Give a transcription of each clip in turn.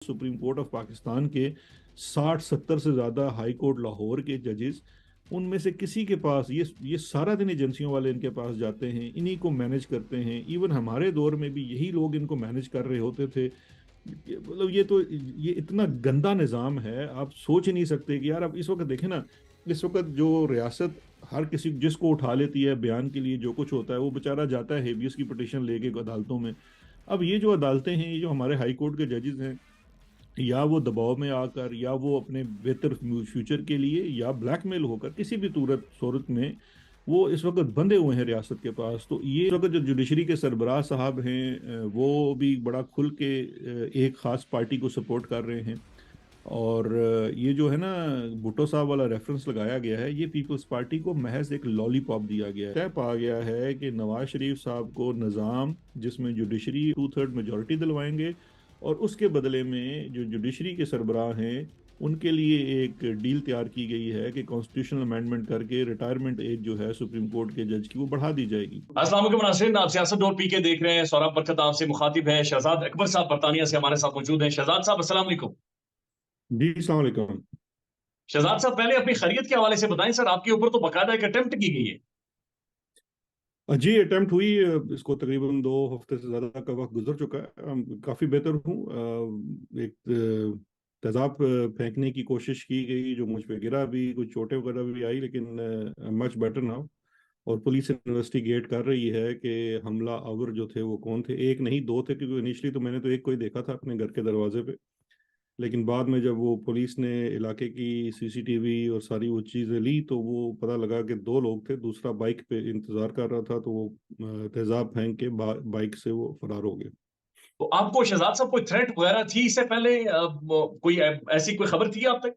Supreme court of Pakistan के 60-70 से ज़्यादा हाई कोर्ट लाहौर के जजेस, उनमें से किसी के पास ये सारा दिन एजेंसियों वाले इनके पास जाते हैं, इन्हीं को मैनेज करते हैं। इवन हमारे दौर में भी यही लोग इनको मैनेज कर रहे होते थे। मतलब ये इतना गंदा निज़ाम है, आप सोच ही नहीं सकते कि यार। अब इस वक्त देखें ना, इस वक्त जो रियासत हर किसी जिसको उठा लेती है बयान के लिए, जो कुछ होता है वो बेचारा जाता है हेबियस की पिटीशन लेके अदालतों में। अब ये जो अदालतें हैं, ये जो हमारे हाई कोर्ट के जजेस हैं, या वो दबाव में आकर, या वो अपने बेहतर फ्यूचर के लिए, या ब्लैकमेल होकर, किसी भी सूरत सूरत में वो इस वक्त बंधे हुए हैं रियासत के पास। तो ये इस वक्त जो जुडिशरी के सरबराह साहब हैं, वो भी बड़ा खुल के एक खास पार्टी को सपोर्ट कर रहे हैं। और ये जो है ना, भुट्टो साहब वाला रेफरेंस लगाया गया है, ये पीपल्स पार्टी को महज एक लॉलीपॉप दिया गया है। तय पा गया है कि नवाज शरीफ साहब को निज़ाम जिसमें जुडिशरी 2/3 मेजोरिटी दिलवाएंगे, और उसके बदले में जो जुडिशरी के सरबराह हैं उनके लिए एक डील तैयार की गई है कि कॉन्स्टिट्यूशनल अमेंडमेंट करके रिटायरमेंट एज जो है सुप्रीम कोर्ट के जज की वो बढ़ा दी जाएगी। अस्सलाम वालेकुम नाज़रीन, आप सियासत डॉट पी के देख रहे हैं। सौरभ बरकत आपसे मुखातिब है। शहजाद अकबर साहब बरतानिया से हमारे साथ मौजूद हैं। शहजाद साहब अस्सलाम वालेकुम। जी अस्सलाम वालेकुम। शहजाद साहब, पहले अपनी खैरियत के हवाले से बताएं। सर, आपके ऊपर तो बाकायदा एक अटेम्प्ट की गई है। जी अटेम्प्ट हुई, इसको तकरीबन 2 हफ्ते से ज़्यादा का वक्त गुजर चुका है। काफ़ी बेहतर हूँ। एक तेज़ाब फेंकने की कोशिश की गई जो मुझ पे गिरा, भी कुछ चोटें वगैरह भी आई, लेकिन मच बेटर नाउ। और पुलिस इन्वेस्टिगेट कर रही है कि हमला आवर जो थे वो कौन थे। एक नहीं, दो थे, क्योंकि इनिशियली तो मैंने तो एक को ही देखा था अपने घर के दरवाजे पे। लेकिन बाद में जब वो पुलिस ने इलाके की सीसीटीवी और सारी वो चीज़ें ली, तो वो पता लगा कि दो लोग थे, दूसरा बाइक पे इंतजार कर रहा था, तो वो तेजाब फेंक के बाइक से वो फरार हो गए। तो आपको शहजाद साहब कोई थ्रेट वगैरह थी इससे पहले? कोई ऐसी कोई खबर थी आप तक?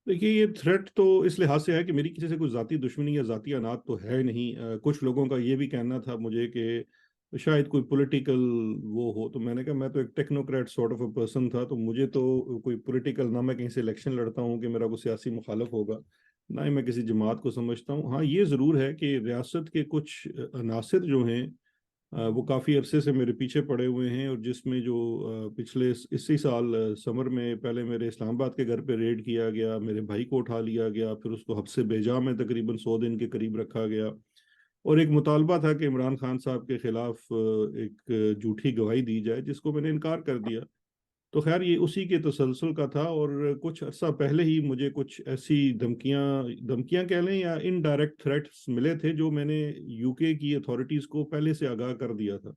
देखिए, ये थ्रेट तो इस लिहाज से है कि मेरी किसी से कोई ज़ाती दुश्मनी या ज़ाती अनात तो है नहीं। कुछ लोगों का ये भी कहना था मुझे कि शायद कोई पॉलिटिकल वो हो, तो मैंने कहा मैं तो एक technocrat sort of a person था, तो मुझे तो कोई पॉलिटिकल, ना मैं कहीं से इलेक्शन लड़ता हूँ कि मेरा कोई सियासी मुखालफ होगा, ना ही मैं किसी जमात को समझता हूँ। हाँ, ये ज़रूर है कि रियासत के कुछ अनासिर जो हैं, वो काफ़ी अरसे से मेरे पीछे पड़े हुए हैं। और जिसमें जो पिछले इसी साल समर में पहले मेरे इस्लामाबाद के घर पे रेड किया गया, मेरे भाई को उठा लिया गया, फिर उसको हब्से बेजा में तकरीबन 100 दिन के करीब रखा गया। और एक मुतालबा था कि इमरान खान साहब के खिलाफ एक झूठी गवाही दी जाए, जिसको मैंने इनकार कर दिया। तो खैर, ये उसी के तसलसल का था। और कुछ अर्सा पहले ही मुझे कुछ ऐसी धमकियां धमकियां कह लें या इनडायरेक्ट थ्रेट्स मिले थे, जो मैंने यूके की अथॉरिटीज़ को पहले से आगाह कर दिया था।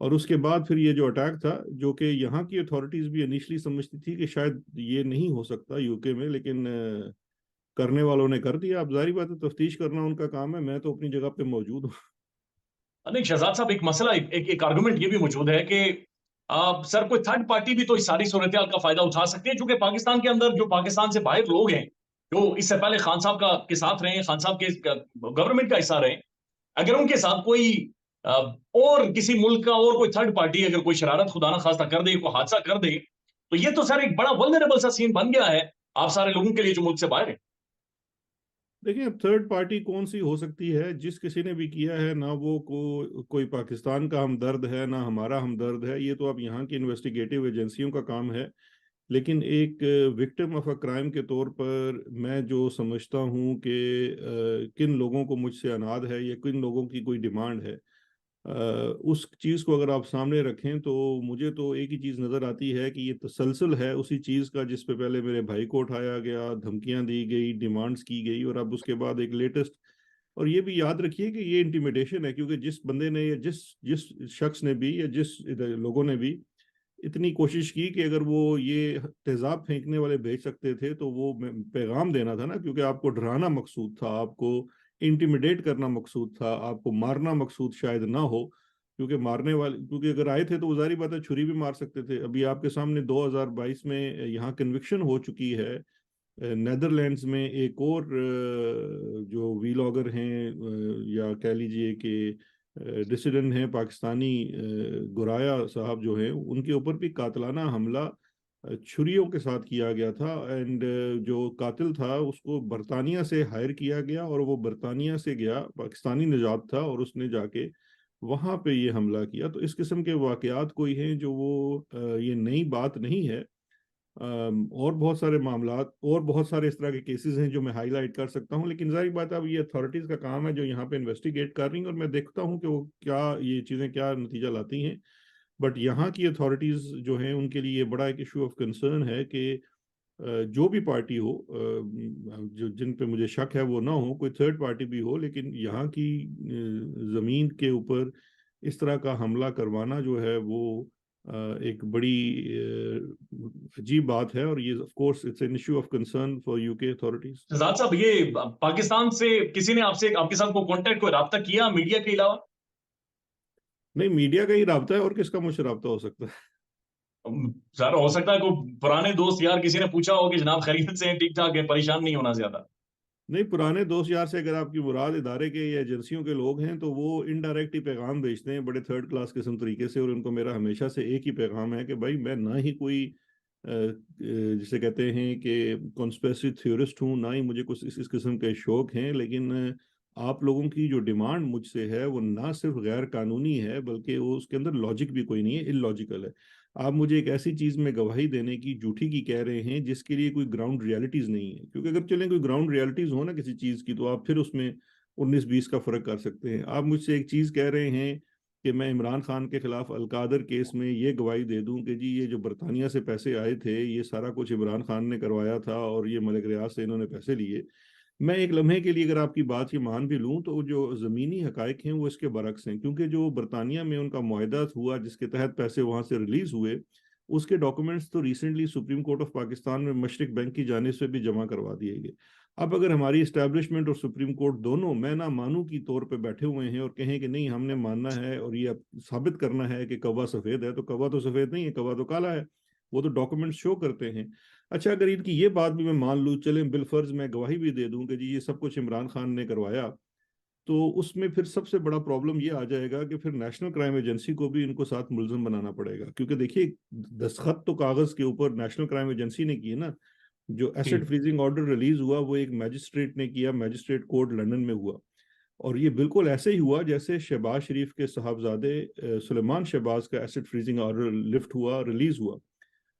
और उसके बाद फिर ये जो अटैक था, जो कि यहाँ की अथॉरिटीज़ भी इनिशियली समझती थी कि शायद ये नहीं हो सकता यूके में, लेकिन करने वालों ने कर दिया। अब जाहिर बात है, तफ्तीश करना उनका काम है, मैं तो अपनी जगह पे मौजूद हूँ। नहीं शहजाद साहब, एक मसला, एक आर्गुमेंट ये भी मौजूद है कि सर, कोई थर्ड पार्टी भी तो इस सारी सूरत का फायदा उठा सकती है, क्योंकि पाकिस्तान के अंदर जो पाकिस्तान से बाहर लोग हैं, जो इससे पहले खान साहब का के साथ रहे, खान साहब के गवर्नमेंट का हिस्सा रहे, अगर उनके साथ कोई अ, और किसी मुल्क का और कोई थर्ड पार्टी अगर कोई शरारत खुदा ना खास्ता कर दे, कोई हादसा कर दे, तो ये तो सर एक बड़ा वल्नरेबल सा सीन बन गया है आप सारे लोगों के लिए जो मुल्क से बाहर है। देखिए, अब थर्ड पार्टी कौन सी हो सकती है? जिस किसी ने भी किया है ना, वो कोई पाकिस्तान का हमदर्द है ना हमारा हमदर्द है। ये तो अब यहाँ की इन्वेस्टिगेटिव एजेंसियों का काम है। लेकिन एक विक्टिम ऑफ अ क्राइम के तौर पर मैं जो समझता हूँ कि किन लोगों को मुझसे अनाद है या किन लोगों की कोई डिमांड है, उस चीज़ को अगर आप सामने रखें, तो मुझे तो एक ही चीज़ नज़र आती है कि ये तसलसल है उसी चीज़ का, जिस पे पहले मेरे भाई को उठाया गया, धमकियां दी गई, डिमांड्स की गई, और अब उसके बाद एक लेटेस्ट। और ये भी याद रखिए कि ये इंटिमिडेशन है, क्योंकि जिस बंदे ने या जिस जिस शख्स ने भी या जिस लोगों ने भी इतनी कोशिश की कि अगर वो ये तेजाब फेंकने वाले भेज सकते थे, तो वो पैगाम देना था ना, क्योंकि आपको डराना मकसूद था, आपको इंटिमिडेट करना मकसूद था, आपको मारना मकसूद शायद ना हो। क्योंकि मारने वाले, क्योंकि अगर आए थे तो वो जारी बात है छुरी भी मार सकते थे। अभी आपके सामने 2022 में यहाँ कन्विक्शन हो चुकी है। नेदरलैंड्स में एक और जो वीलॉगर हैं, या कह लीजिए कि डिसिडेंट हैं पाकिस्तानी, गुराया साहब जो हैं, उनके ऊपर भी कातलाना हमला छुरियों के साथ किया गया था। एंड जो कातिल था उसको बरतानिया से हायर किया गया, और वो बरतानिया से गया, पाकिस्तानी निजात था, और उसने जाके وہاں پہ یہ حملہ کیا. تو اس قسم کے واقعات کوئی ہیں جو وہ یہ نئی بات نہیں ہے. اور بہت سارے معاملات اور بہت سارے اس طرح کے کیسز ہیں جو میں ہائی لائٹ کر سکتا ہوں، لیکن ظاہر بات ہے اب یہ اتھارٹیز کا کام ہے جو یہاں پہ انویسٹیگیٹ کر رہی ہیں، اور میں دیکھتا ہوں کہ وہ کیا یہ چیزیں کیا نتیجہ لاتی ہیں. بٹ یہاں کی اتھارٹیز جو ہیں ان کے لیے یہ بڑا ایک ایشو آف کنسرن ہے کہ جو بھی پارٹی ہو، جو جن پہ مجھے شک ہے وہ نہ ہو، کوئی تھرڈ پارٹی بھی ہو، لیکن یہاں کی زمین کے اوپر اس طرح کا حملہ کروانا جو ہے وہ ایک بڑی عجیب بات ہے، اور یہ of course it's an issue of concern for U K authorities. Shehzad صاحب، یہ پاکستان سے کسی نے آپ کے ساتھ کوئی کانٹیکٹ، کوئی رابطہ کیا میڈیا کے علاوہ؟ نہیں، میڈیا کا ہی رابطہ ہے، اور کس کا مجھ سے رابطہ ہو سکتا ہے؟ سر ہو سکتا ہے کوئی پرانے دوست یار کسی نے پوچھا ہو کہ جناب خیریت سے ہیں، ٹھیک ٹھاک ہے، پریشان نہیں ہونا زیادہ. نہیں، پرانے دوست یار سے اگر آپ کی مراد ادارے کے یا ایجنسیوں کے لوگ ہیں تو وہ انڈائریکٹ ہی پیغام بھیجتے ہیں بڑے تھرڈ کلاس قسم طریقے سے، اور ان کو میرا ہمیشہ سے ایک ہی پیغام ہے کہ بھائی میں نہ ہی کوئی جسے کہتے ہیں کہ کانسپریسی تھیورسٹ ہوں، نہ ہی مجھے کچھ اس قسم کے شوق ہیں، لیکن آپ لوگوں کی جو ڈیمانڈ مجھ سے ہے وہ نہ صرف غیر قانونی ہے بلکہ وہ اس کے اندر لاجک بھی کوئی نہیں ہے، ان لاجیکل ہے. آپ مجھے ایک ایسی چیز میں گواہی دینے کی جھوٹی کی کہہ رہے ہیں جس کے لیے کوئی گراؤنڈ ریالٹیز نہیں ہے، کیونکہ اگر چلیں کوئی گراؤنڈ ریالٹیز ہو نا کسی چیز کی تو آپ پھر اس میں 19-20 کا فرق کر سکتے ہیں. آپ مجھ سے ایک چیز کہہ رہے ہیں کہ میں عمران خان کے خلاف القادر کیس میں یہ گواہی دے دوں کہ جی یہ جو برطانیہ سے پیسے آئے تھے یہ سارا کچھ عمران خان نے کروایا تھا اور یہ ملک ریاض سے انہوں نے پیسے لیے. میں ایک لمحے کے لیے اگر آپ کی بات یہ مان بھی لوں تو جو زمینی حقائق ہیں وہ اس کے برعکس ہیں، کیونکہ جو برطانیہ میں ان کا معاہدہ ہوا جس کے تحت پیسے وہاں سے ریلیز ہوئے، اس کے ڈاکومنٹس تو recently supreme court of Pakistan میں مشرق بینک کی جانب سے بھی جمع کروا دیے گئے. اب اگر ہماری اسٹیبلشمنٹ اور سپریم کورٹ دونوں میں نہ مانوں کی طور پہ بیٹھے ہوئے ہیں اور کہیں کہ نہیں ہم نے ماننا ہے اور یہ ثابت کرنا ہے کہ کوا سفید ہے، تو کوا تو سفید نہیں ہے، کوا تو کالا ہے، وہ تو ڈاکومنٹس شو کرتے ہیں. اچھا، اگر ان کی یہ بات بھی میں مان لوں، چلیں بالفرض میں گواہی بھی دے دوں کہ جی یہ سب کچھ عمران خان نے کروایا، تو اس میں پھر سب سے بڑا پرابلم یہ آ جائے گا کہ پھر نیشنل کرائم ایجنسی کو بھی ان کو ساتھ ملزم بنانا پڑے گا، کیونکہ دیکھیے دستخط تو کاغذ کے اوپر نیشنل کرائم ایجنسی نے کیے نا. جو جی. ایسٹ فریزنگ آرڈر ریلیز ہوا وہ ایک میجسٹریٹ نے کیا، میجسٹریٹ کورٹ لندن میں ہوا، اور یہ بالکل ایسے ہی ہوا جیسے شہباز شریف کے صاحبزادے سلیمان شہباز کا ایسٹ فریزنگ آرڈر لفٹ ہوا، ریلیز ہوا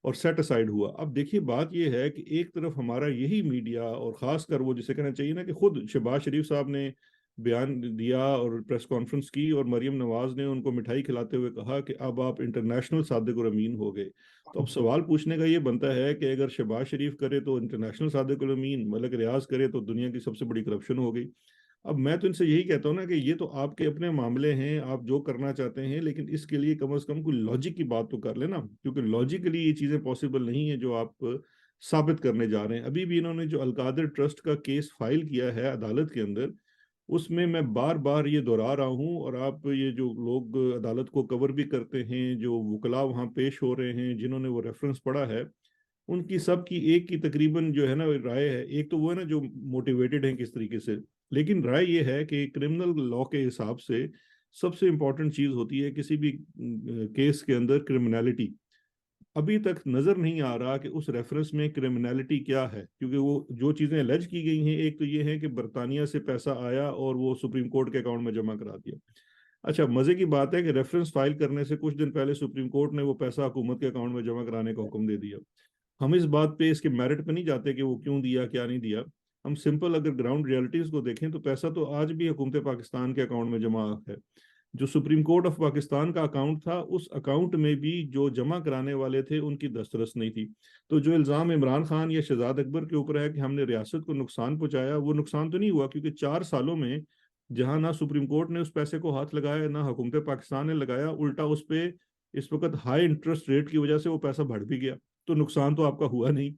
اور سیٹ اسائڈ ہوا. اب دیکھیے بات یہ ہے کہ ایک طرف ہمارا یہی میڈیا اور خاص کر وہ جسے کہنا چاہیے نا کہ خود شہباز شریف صاحب نے بیان دیا اور پریس کانفرنس کی، اور مریم نواز نے ان کو مٹھائی کھلاتے ہوئے کہا کہ اب آپ انٹرنیشنل صادق الامین ہو گئے. تو اب سوال پوچھنے کا یہ بنتا ہے کہ اگر شہباز شریف کرے تو انٹرنیشنل صادق الامین، ملک ریاض کرے تو دنیا کی سب سے بڑی کرپشن ہو گئی. اب میں تو ان سے یہی کہتا ہوں نا کہ یہ تو آپ کے اپنے معاملے ہیں، آپ جو کرنا چاہتے ہیں، لیکن اس کے لیے کم از کم کوئی لاجک کی بات تو کر لینا، کیونکہ لاجیکلی یہ چیزیں پاسبل نہیں ہیں جو آپ ثابت کرنے جا رہے ہیں. ابھی بھی انہوں نے جو القادر ٹرسٹ کا کیس فائل کیا ہے عدالت کے اندر، اس میں بار بار یہ دہرا رہا ہوں، اور آپ یہ جو لوگ عدالت کو کور بھی کرتے ہیں، جو وکلاء وہاں پیش ہو رہے ہیں جنہوں نے وہ ریفرنس پڑھا ہے، ان کی سب کی ایک کی تقریباً جو ہے نا رائے ہے، ایک تو وہ ہے نا جو موٹیویٹڈ ہیں کس طریقے سے، لیکن رائے یہ ہے کہ کرمنل لا کے حساب سے سب سے امپورٹنٹ چیز ہوتی ہے کسی بھی کیس کے اندر کرمنالٹی. ابھی تک نظر نہیں آ رہا کہ اس ریفرنس میں کرمنالٹی کیا ہے، کیونکہ وہ جو چیزیں الج کی گئی ہیں، ایک تو یہ ہے کہ برطانیہ سے پیسہ آیا اور وہ سپریم کورٹ کے اکاؤنٹ میں جمع کرا دیا. اچھا، مزے کی بات ہے کہ ریفرنس فائل کرنے سے کچھ دن پہلے سپریم کورٹ نے وہ پیسہ حکومت کے اکاؤنٹ میں جمع کرانے کا حکم دے دیا. ہم اس بات پہ اس کے میرٹ پہ نہیں جاتے کہ وہ کیوں دیا کیا نہیں دیا. ہم سمپل اگر گراؤنڈ ریالٹیز کو دیکھیں تو پیسہ تو آج بھی حکومت پاکستان کے اکاؤنٹ میں جمع ہے. جو سپریم کورٹ آف پاکستان کا اکاؤنٹ تھا اس اکاؤنٹ میں بھی جو جمع کرانے والے تھے ان کی دسترس نہیں تھی. تو جو الزام عمران خان یا شہزاد اکبر کے اوپر ہے کہ ہم نے ریاست کو نقصان پہنچایا، وہ نقصان تو نہیں ہوا، کیونکہ 4 سالوں میں جہاں نہ سپریم کورٹ نے اس پیسے کو ہاتھ لگایا نہ حکومت پاکستان نے لگایا، الٹا اس پہ اس وقت ہائی انٹرسٹ ریٹ کی وجہ سے وہ پیسہ بڑھ بھی گیا، تو نقصان تو آپ کا ہوا نہیں.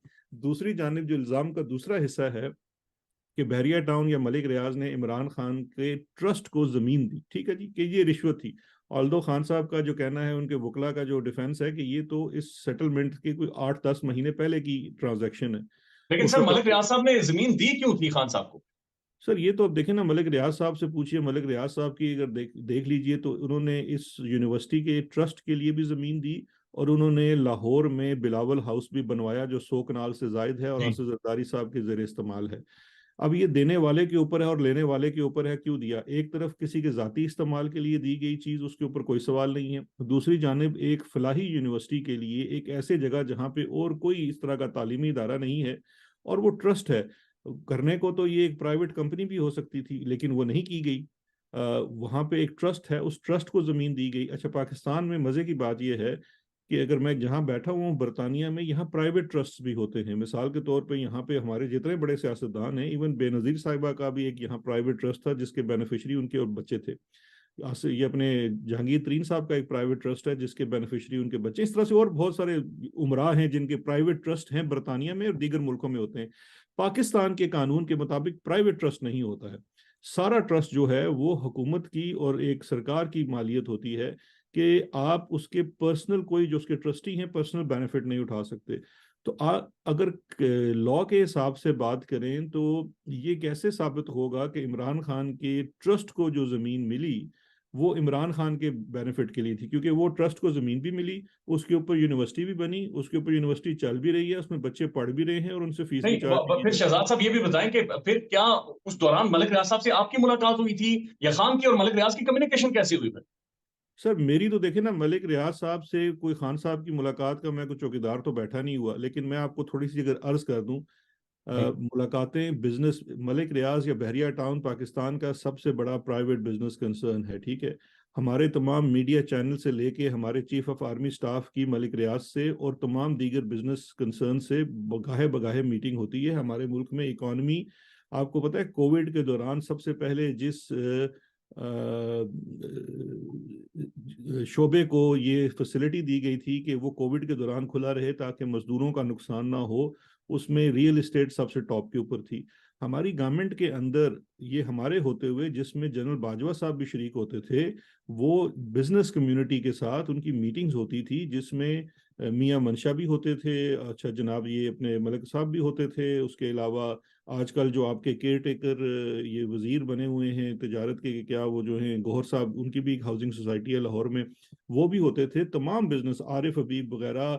دوسری جانب جو الزام کا دوسرا حصہ ہے کہ بحریہ ٹاؤن یا ملک ریاض نے عمران خان کے ٹرسٹ کو زمین دی، ٹھیک ہے جی، کہ یہ رشوت تھی. آلدو خان صاحب کا جو کہنا ہے، ان کے وکلا کا جو ڈیفنس ہے کہ یہ تو اس سیٹلمنٹ کے کوئی 8-10 مہینے پہلے کی ٹرانزیکشن ہے. لیکن اس سر وقت ملک ریاض صاحب نے زمین دی کیوں تھی خان صاحب کو؟ سر یہ تو اب دیکھیں نا، ملک ریاض صاحب سے پوچھئے، ملک ریاض صاحب کی اگر دیکھ لیجئے تو انہوں نے اس یونیورسٹی کے ٹرسٹ کے لیے بھی زمین دی، اور انہوں نے لاہور میں بلاول ہاؤس بھی بنوایا جو 100 کنال سے زائد ہے اور جی. آصف زرداری صاحب کے زیر استعمال ہے. अब ये देने वाले के ऊपर है और लेने वाले के ऊपर है, क्यों दिया। एक तरफ किसी के जाती इस्तेमाल के लिए दी गई चीज, उसके ऊपर कोई सवाल नहीं है, दूसरी जानिब एक फलाही यूनिवर्सिटी के लिए एक ऐसे जगह जहाँ पे और कोई इस तरह का तालीमी इदारा नहीं है और वो ट्रस्ट है करने को, तो ये एक प्राइवेट कंपनी भी हो सकती थी, लेकिन वो नहीं की गई। वहां पे एक ट्रस्ट है, उस ट्रस्ट को जमीन दी गई। अच्छा, पाकिस्तान में मजे की बात यह है कि अगर मैं जहाँ बैठा हुआ हूँ बरतानिया में, यहाँ प्राइवेट ट्रस्ट भी होते हैं। मिसाल के तौर पे यहाँ पे हमारे जितने बड़े सियासतदान हैं, इवन बेनजीर साहिबा का भी एक यहाँ प्राइवेट ट्रस्ट था जिसके बेनिफिशरी उनके और बच्चे थे। ये अपने जहांगीर तरीन साहब का एक प्राइवेट ट्रस्ट है जिसके बेनिफिशरी उनके बच्चे। इस तरह से और बहुत सारे उमरा हैं जिनके प्राइवेट ट्रस्ट हैं बरतानिया में और दीगर मुल्कों में होते हैं। पाकिस्तान के कानून के मुताबिक प्राइवेट ट्रस्ट नहीं होता है। सारा ट्रस्ट जो है वो हुकूमत की और एक सरकार की मालियत होती है कि आप उसके पर्सनल, कोई जो उसके ट्रस्टी हैं, पर्सनल बेनिफिट नहीं उठा सकते। तो अगर लॉ के हिसाब से बात करें तो ये कैसे साबित होगा कि इमरान खान के ट्रस्ट को जो जमीन मिली वो इमरान खान के बेनिफिट के लिए थी, क्योंकि वो ट्रस्ट को जमीन भी मिली, उसके ऊपर यूनिवर्सिटी भी बनी, उसके ऊपर यूनिवर्सिटी चल भी रही है, उसमें बच्चे पढ़ भी रहे हैं और उनसे फीस भी नहीं, चार्ज की फिर जा रही है। शहजाद साहब ये भी बताएं कि फिर क्या उस दौरान मलिक रियाज साहब से आपकी मुलाकात हुई थी, या खान की और मलिक रियाज की कम्युनिकेशन कैसी हुई फिर? सर मेरी तो देखे ना, मलिक रियाज साहब से कोई खान साहब की मुलाकात का मैं कोई चौकीदार तो बैठा नहीं हुआ, लेकिन मैं आपको थोड़ी सी अगर अर्ज कर दूं, मुलाकातें बिजनेस, मलिक रियाज या बहरिया टाउन पाकिस्तान का सबसे बड़ा प्राइवेट बिजनेस कंसर्न है, ठीक है। हमारे तमाम मीडिया चैनल से लेके हमारे चीफ ऑफ आर्मी स्टाफ की मलिक रियाज से और तमाम दीगर बिजनेस कंसर्न से बगाहे बगाहे मीटिंग होती है। हमारे मुल्क में इकॉनमी, आपको पता है कोविड के दौरान सबसे पहले जिस शोबे को ये फैसिलिटी दी गई थी कि वो कोविड के दौरान खुला रहे ताकि मजदूरों का नुकसान ना हो, उसमें रियल एस्टेट सबसे टॉप के ऊपर थी। हमारी गवर्नमेंट के अंदर ये हमारे होते हुए, जिसमें जनरल बाजवा साहब भी शरीक होते थे, वो बिजनेस कम्युनिटी के साथ उनकी मीटिंग्स होती थी जिसमें मियां मनशा भी होते थे, अच्छा जनाब ये अपने मलिक साहब भी होते थे, उसके अलावा आजकल जो आपके केयर टेकर ये वजीर बने हुए हैं तिजारत के, क्या वो जो हैं गौहर साहब, उनकी भी एक हाउसिंग सोसाइटी है लाहौर में, वो भी होते थे। तमाम बिजनेस, आरिफ हबीब वगैरह,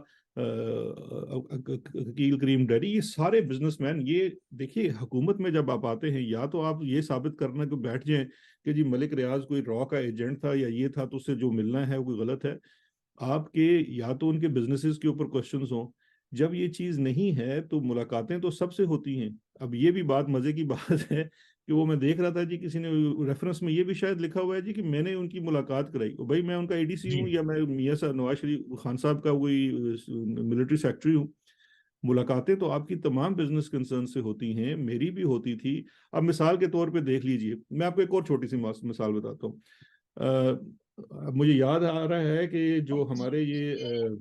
अकील करीम डैडी, ये सारे बिजनेसमैन, ये देखिए हुकूमत में जब आप आते हैं, या तो आप ये साबित करना कि बैठ जाएं कि जी मलिक रियाज कोई रॉ का एजेंट था या ये था, तो उससे जो मिलना है वो कोई गलत है। आपके या तो उनके बिजनेसेस के ऊपर क्वेश्चंस हों, जब ये चीज नहीं है तो मुलाकातें तो सबसे होती हैं। अब ये भी बात मजे की बात है कि वो मैं देख रहा था जी, किसी ने रेफरेंस में ये भी शायद लिखा हुआ है जी कि मैंने उनकी मुलाकात कराई। भाई मैं उनका एडीसी जी। हूँ या मैं मियां साहब नवाज शरीफ खान साहब का कोई मिलिट्री सेक्रेटरी हूँ। मुलाकातें तो आपकी तमाम बिजनेस कंसर्न से होती हैं, मेरी भी होती थी। अब मिसाल के तौर पे देख लीजिए, मैं आपको एक और छोटी सी मिसाल बताता हूँ। अब मुझे याद आ रहा है कि जो हमारे ये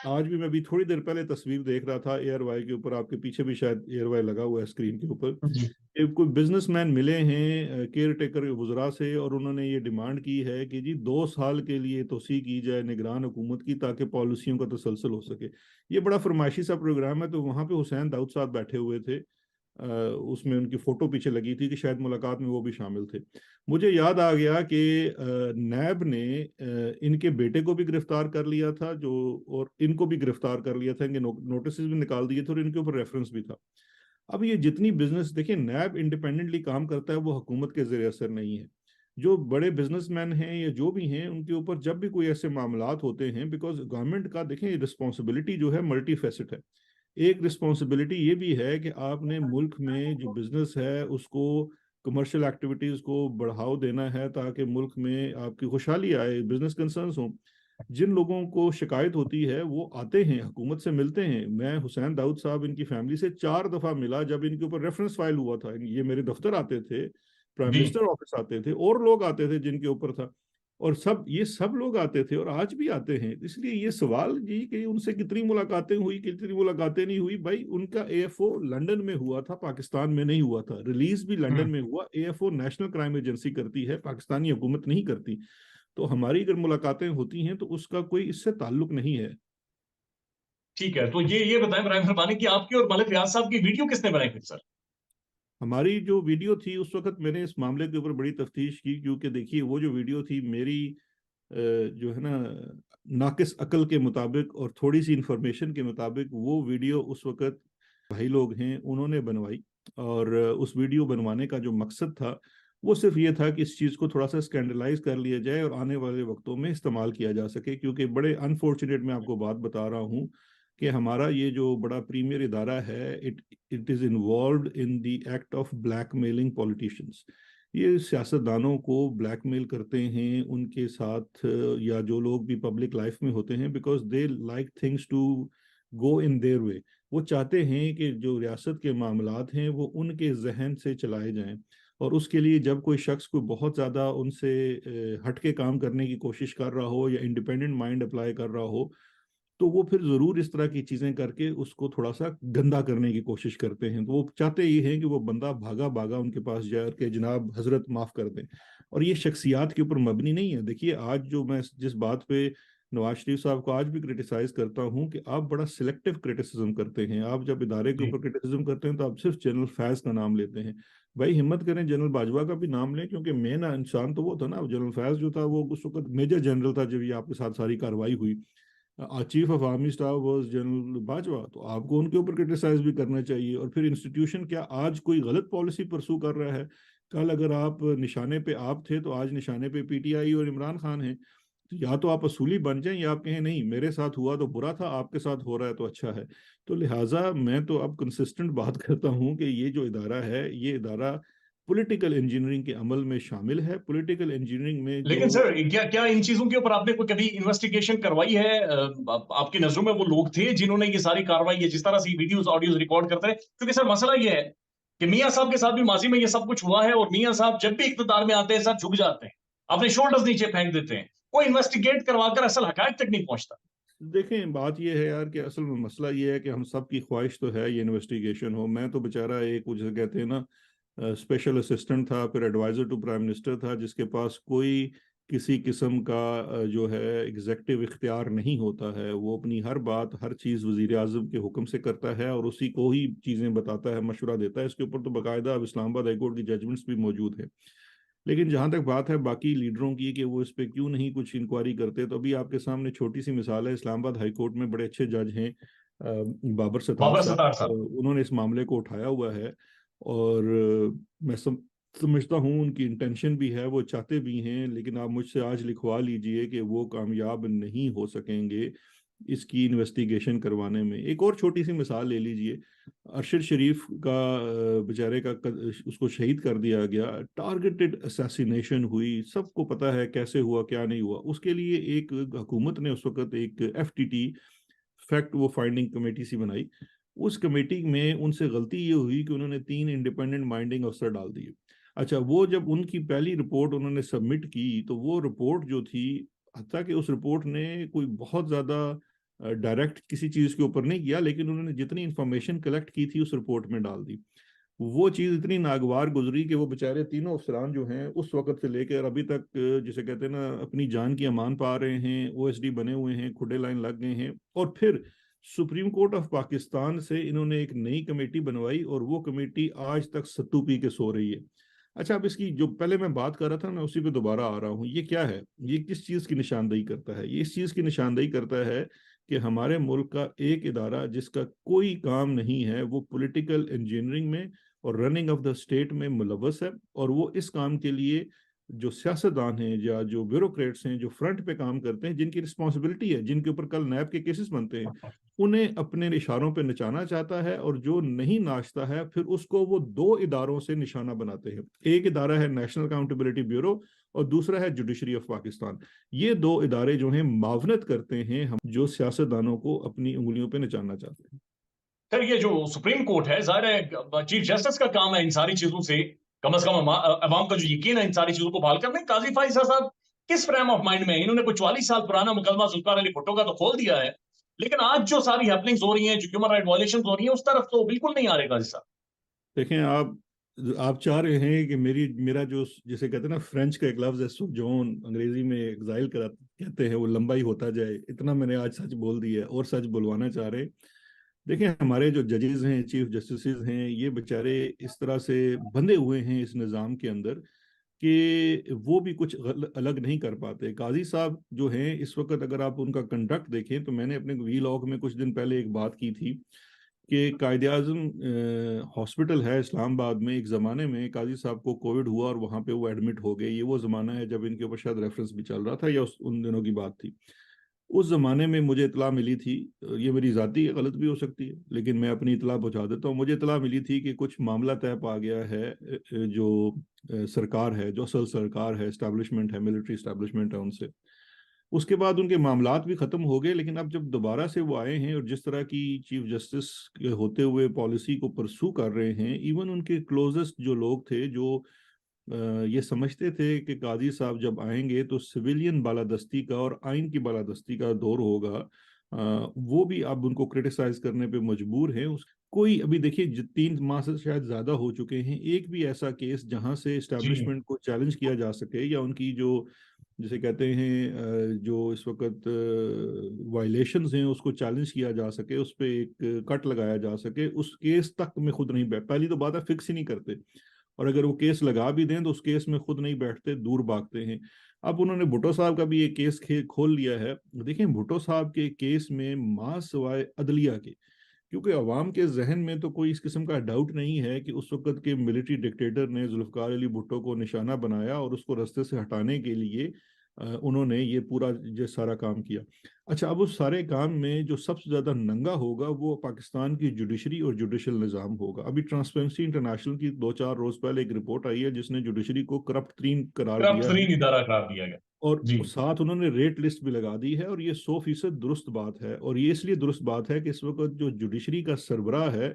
आज भी मैं भी थोड़ी देर पहले तस्वीर देख रहा था एयर वाई के ऊपर, आपके पीछे भी शायद एयर वाई लगा हुआ है स्क्रीन के ऊपर। जी। एक कोई बिजनेसमैन मिले हैं केयर टेकर वज़रा से और उन्होंने ये डिमांड की है कि जी 2 साल के लिए तोसी की जाए निगरान हुकूमत की ताकि पॉलिसियों का तसलसल हो सके। ये बड़ा फरमाइशी सा प्रोग्राम है। तो वहाँ पे हुसैन दाऊद साहब बैठे हुए थे, उसमें उनकी फोटो पीछे लगी थी कि शायद मुलाकात में वो भी शामिल थे। मुझे याद आ गया कि नैब ने इनके बेटे को भी गिरफ्तार कर लिया था, जो और इनको भी गिरफ्तार कर लिया था, इनके नोटिस भी निकाल दिए थे और इनके ऊपर रेफरेंस भी था। अब ये जितनी बिजनेस, देखिए नैब इंडिपेंडेंटली काम करता है, वो हुकूमत के ज़रिए असर नहीं है। जो बड़े बिजनेसमैन हैं या जो भी हैं उनके ऊपर जब भी कोई ऐसे मामलात होते हैं, बिकॉज गवर्नमेंट का देखें रिस्पॉन्सिबिलिटी जो है मल्टी फेसेट है। एक रिस्पॉन्सिबिलिटी ये भी है कि आपने मुल्क में जो बिजनेस है उसको, कमर्शियल एक्टिविटीज़ को बढ़ावा देना है ताकि मुल्क में आपकी खुशहाली आए, बिजनेस कंसर्न्स हों। जिन लोगों को शिकायत होती है वो आते हैं हुकूमत से मिलते हैं। मैं हुसैन दाऊद साहब इनकी फैमिली से 4 दफा मिला जब इनके ऊपर रेफरेंस फाइल हुआ था। ये मेरे दफ्तर आते थे, प्राइम जी। मिनिस्टर ऑफिस आते थे और लोग आते थे जिनके ऊपर था, और सब ये सब लोग आते थे और आज भी आते हैं। इसलिए ये सवाल जी कि उनसे कितनी मुलाकातें हुई, कितनी मुलाकातें नहीं हुई, भाई उनका एएफओ लंदन में हुआ था, पाकिस्तान में नहीं हुआ था। रिलीज भी लंदन में हुआ। एएफओ नेशनल क्राइम एजेंसी करती है, पाकिस्तानी हुकूमत नहीं करती। तो हमारी अगर मुलाकातें होती हैं तो उसका कोई इससे ताल्लुक नहीं है। ठीक है, तो ये बताएं बराए मेहरबानी कि आपकी और मलिक रियाज साहब की वीडियो किसने बनाई फिर सर? हमारी जो वीडियो थी उस वक्त मैंने इस मामले के ऊपर बड़ी तफ्तीश की, क्योंकि देखिए वो जो वीडियो थी मेरी जो है ना नाकिस अकल के मुताबिक और थोड़ी सी इंफॉर्मेशन के मुताबिक वो वीडियो उस वक्त भाई लोग हैं उन्होंने बनवाई। اور उस वीडियो बनवाने का जो मकसद था वो सिर्फ ये था कि इस चीज़ को थोड़ा सा स्कैंडलाइज कर लिया जाए और आने वाले वक्तों में इस्तेमाल किया जा सके, क्योंकि बड़े अनफॉर्चुनेट मैं आपको बात बता रहा हूँ कि हमारा ये जो बड़ा प्रीमियर इदारा है, it is involve in the act of blackmailing politicians. ये सियासतदानों को ब्लैकमेल करते हैं उनके साथ, या जो लोग भी पब्लिक लाइफ में होते हैं, because they like things to go in their way. वो चाहते हैं कि जो रियासत के मामलात हैं वो उनके जहन से चलाए जाएं, और उसके लिए जब कोई शख्स को बहुत ज़्यादा उनसे हट के काम करने की कोशिश कर रहा हो या इंडिपेंडेंट माइंड अप्लाई कर रहा हो, तो वो फिर ज़रूर इस तरह की चीज़ें करके उसको थोड़ा सा गंदा करने की कोशिश करते हैं। तो वो चाहते ये हैं कि वो बंदा भागा भागा उनके पास जाए कि जनाब हजरत माफ़ कर दें। और ये शख्सियात के ऊपर मबनी नहीं है। देखिए, आज जो मैं जिस बात पे नवाज शरीफ साहब को आज भी क्रिटिसाइज करता हूँ कि आप बड़ा सिलेक्टिव क्रिटिसिज्म करते हैं। आप जब इदारे के जी। ऊपर क्रिटिसिज्म करते हैं तो आप सिर्फ जनरल फैज का नाम लेते हैं। भाई हिम्मत करें जनरल बाजवा का भी नाम लें, क्योंकि मेन इंसान तो वो था ना। जनरल फैज जो था वो उस वक्त मेजर जनरल था जब ये आपके साथ सारी कार्रवाई हुई। Chief of army staff was general Bajwa, तो आपको उनके ऊपर क्रिटिसाइज भी करना चाहिए। और फिर इंस्टीट्यूशन क्या आज कोई गलत पॉलिसी परसू कर रहा है? कल अगर आप निशाने पे आप थे तो आज निशाने पे पीटीआई और इमरान खान हैं। तो या तो आप असूली बन जाएं या आप कहें नहीं मेरे साथ हुआ तो बुरा था, आपके साथ हो रहा है तो अच्छा है। तो लिहाजा मैं तो अब कंसिस्टेंट बात करता हूं कि ये जो इदारा है ये इदारा पॉलिटिकल इंजीनियरिंग के अमल में शामिल है। पॉलिटिकल इंजीनियरिंग में जो लेकिन सर, क्या क्या इन चीजों के ऊपर आपने कोई कभी इन्वेस्टिगेशन करवाई है? आपकी नजरों में वो लोग थे जिन्होंने ये सारी कार्रवाई, ये जिस तरह से वीडियोस ऑडियोज रिकॉर्ड करते हैं? क्योंकि सर मसला ये है कि मियां साहब के साथ भी माजी में ये सब कुछ हुआ है, और मियां साहब जब भी इख्तियार में आते हैं सर झुक जाते हैं, अपने शोल्डर्स नीचे फेंक देते हैं, कोई इन्वेस्टिगेट करवाकर असल हकायक तक नहीं पहुंचता। देखें, बात यह है यार कि असल में मसला ये है कि हम सब की ख्वाहिश तो है ये इन्वेस्टिगेशन हो। मैं तो बेचारा एक जैसे कहते हैं ना स्पेशल असिस्टेंट था, फिर एडवाइजर टू प्राइम मिनिस्टर था, जिसके पास कोई किसी किस्म का जो है एग्जेक्टिव इख्तियार नहीं होता है। वो अपनी हर बात हर चीज़ वजीर आजम के हुक्म से करता है और उसी को ही चीज़ें बताता है, मशवरा देता है। इसके ऊपर तो बाकायदा अब इस्लामाबाद हाई कोर्ट की जजमेंट्स भी मौजूद है। लेकिन जहां तक बात है बाकी लीडरों की कि वो इस पे क्यों नहीं कुछ इंक्वायरी करते, तो अभी आपके सामने छोटी सी मिसाल है। इस्लामाबाद हाई कोर्ट में बड़े अच्छे जज हैं बाबर सतार बाबर साहब, सत्तार साहब। उन्होंने इस मामले को उठाया हुआ है। और मैं समझता हूँ उनकी इंटेंशन भी है, वो चाहते भी हैं, लेकिन आप मुझसे आज लिखवा लीजिए कि वो कामयाब नहीं हो सकेंगे इसकी इन्वेस्टिगेशन करवाने में। एक और छोटी सी मिसाल ले लीजिए, अरशद शरीफ का बेचारे का उसको शहीद कर दिया गया, टारगेटेड असैसिनेशन हुई, सबको पता है कैसे हुआ क्या नहीं हुआ। उसके लिए एक हुकूमत ने उस वक्त एक एफटीटी फैक्ट वो फाइंडिंग कमेटी सी बनाई। उस कमेटी में उनसे गलती ये हुई कि उन्होंने 3 इंडिपेंडेंट माइंडिंग अफसर डाल दिए। अच्छा, वो जब उनकी पहली रिपोर्ट उन्होंने सबमिट की तो वो रिपोर्ट जो थी, हत्ता कि उस रिपोर्ट ने कोई बहुत ज़्यादा डायरेक्ट किसी चीज़ के ऊपर नहीं किया, लेकिन उन्होंने जितनी इंफॉर्मेशन कलेक्ट की थी उस रिपोर्ट में डाल दी। वो चीज़ इतनी नागवार गुजरी कि वो बेचारे तीनों अफसरान जो हैं उस वक्त से लेकर अभी तक जिसे कहते हैं ना अपनी जान की अमान पा रहे हैं, ओएसडी बने हुए हैं, खुडे लाइन लग गए हैं। और फिर सुप्रीम कोर्ट ऑफ पाकिस्तान से इन्होंने एक नई कमेटी बनवाई और वो कमेटी आज तक सत्तू पी के सो रही है। अच्छा, अब इसकी जो पहले मैं बात कर रहा था, मैं उसी पे दोबारा आ रहा हूँ। ये क्या है? ये किस चीज़ की निशानदेही करता है? ये इस चीज़ की निशानदेही करता है कि हमारे मुल्क का एक इदारा जिसका कोई काम नहीं है, वो पॉलिटिकल इंजीनियरिंग में और रनिंग ऑफ द स्टेट में मुलव्वस है। और वो इस काम के लिए जो सियासतदान हैं या जो ब्यूरोक्रेट्स हैं जो फ्रंट पे काम करते हैं, जिनकी रिस्पॉन्सिबिलिटी है, जिनके ऊपर कल नैब के केसेस बनते हैं, उन्हें अपने इशारों पे नचाना चाहता है। और जो नहीं नाचता है फिर उसको वो 2 इदारों से निशाना बनाते हैं। एक इदारा है नेशनल अकाउंटेबिलिटी ब्यूरो और दूसरा है जुडिशरी ऑफ पाकिस्तान। ये 2 इदारे जो हैं मावनत करते हैं हम जो सियासतदानों को अपनी उंगलियों पे नचाना चाहते हैं। सर, ये जो सुप्रीम कोर्ट है, जाहिर है चीफ जस्टिस का काम है इन सारी चीजों से कम से कम अवाम का जो यकीन है इन सारी चीजों को बहाल करना। काजी फाइजा साहब किस फ्रेम ऑफ माइंड में है? इन्होंने कोई 44 साल पुराना मुकदमा जुल्फिकार अली भुट्टो का तो खोल दिया है, लेकिन आज जो सारी हैपनिंग्स हो रही हैं, जो ह्यूमन राइट वायलेशन हो रही हैं, उस तरफ तो बिल्कुल नहीं आ रहे काजी साहब। देखें, आप चाह रहे हैं कि मेरा जो जिसे कहते हैं ना फ्रेंच का एक लफ्ज है सोजोन, अंग्रेजी में एग्जाइल करा कहते हैं, वो लंबा ही होता जाए। इतना मैंने आज सच बोल दिया है और सच बुलवाना चाह रहे हैं। देखें, हमारे जो जजेस हैं, चीफ जस्टिस हैं, ये बेचारे इस तरह से बंधे हुए हैं इस निज़ाम के अंदर कि वो भी कुछ अलग नहीं कर पाते। काजी साहब जो हैं इस वक्त अगर आप उनका कंडक्ट देखें, तो मैंने अपने वी लॉग में कुछ दिन पहले एक बात की थी کہ قائد اعظم ہاسپٹل ہے اسلام آباد میں، ایک زمانے میں قاضی صاحب کو کووڈ ہوا اور وہاں پہ وہ ایڈمٹ ہو گئے. یہ وہ زمانہ ہے جب ان کے اوپر شاید ریفرنس بھی چل رہا تھا، یا ان دنوں کی بات تھی. اس زمانے میں مجھے اطلاع ملی تھی، یہ میری ذاتی غلط بھی ہو سکتی ہے لیکن میں اپنی اطلاع پہنچا دیتا ہوں. مجھے اطلاع ملی تھی کہ کچھ معاملہ طے پا گیا ہے، جو سرکار ہے، جو اصل سرکار ہے، اسٹیبلشمنٹ ہے، ملٹری اسٹیبلشمنٹ ہے، ان سے. اس کے بعد ان کے معاملات بھی ختم ہو گئے، لیکن اب جب دوبارہ سے وہ آئے ہیں اور جس طرح کی چیف جسٹس کے ہوتے ہوئے پالیسی کو پرسو کر رہے ہیں، ایون ان کے کلوزسٹ جو لوگ تھے، جو یہ سمجھتے تھے کہ قاضی صاحب جب آئیں گے تو سویلین بالادستی کا اور آئین کی بالادستی کا دور ہوگا، وہ بھی اب ان کو کرٹیسائز کرنے پہ مجبور ہیں. کوئی ابھی دیکھیے 3 ماہ سے شاید زیادہ ہو چکے ہیں، ایک بھی ایسا کیس جہاں سے جی اسٹیبلشمنٹ کو چیلنج کیا جا سکے، یا ان کی جو جسے کہتے ہیں جو اس وقت وائلیشنز ہیں اس کو چیلنج کیا جا سکے، اس پہ ایک کٹ لگایا جا سکے، اس کیس تک میں خود نہیں بیٹھ. پہلی تو بات ہے فکس ہی نہیں کرتے، اور اگر وہ کیس لگا بھی دیں تو اس کیس میں خود نہیں بیٹھتے، دور بھاگتے ہیں. اب انہوں نے بھٹو صاحب کا بھی ایک کیس کھول لیا ہے. دیکھیں بھٹو صاحب کے کیس میں ماں سوائے عدلیہ کے، کیونکہ عوام کے ذہن میں تو کوئی اس قسم کا ڈاؤٹ نہیں ہے کہ اس وقت کے ملٹری ڈکٹیٹر نے ذوالفقار علی بھٹو کو نشانہ بنایا اور اس کو رستے سے ہٹانے کے لیے انہوں نے یہ پورا یہ سارا کام کیا. اچھا، اب اس سارے کام میں جو سب سے زیادہ ننگا ہوگا وہ پاکستان کی جوڈیشری اور جوڈیشل نظام ہوگا. ابھی ٹرانسپیرنسی انٹرنیشنل کی 2-4 روز پہلے ایک رپورٹ آئی ہے جس نے جوڈیشری کو کرپٹ ترین قرار کرپٹ دیا ہے، ترین ادارہ قرار دیا گیا. اور جی ساتھ انہوں نے ریٹ لسٹ بھی لگا دی ہے. اور یہ 100% درست بات ہے، اور یہ اس لیے درست بات ہے کہ اس وقت جو جوڈیشری کا سربراہ ہے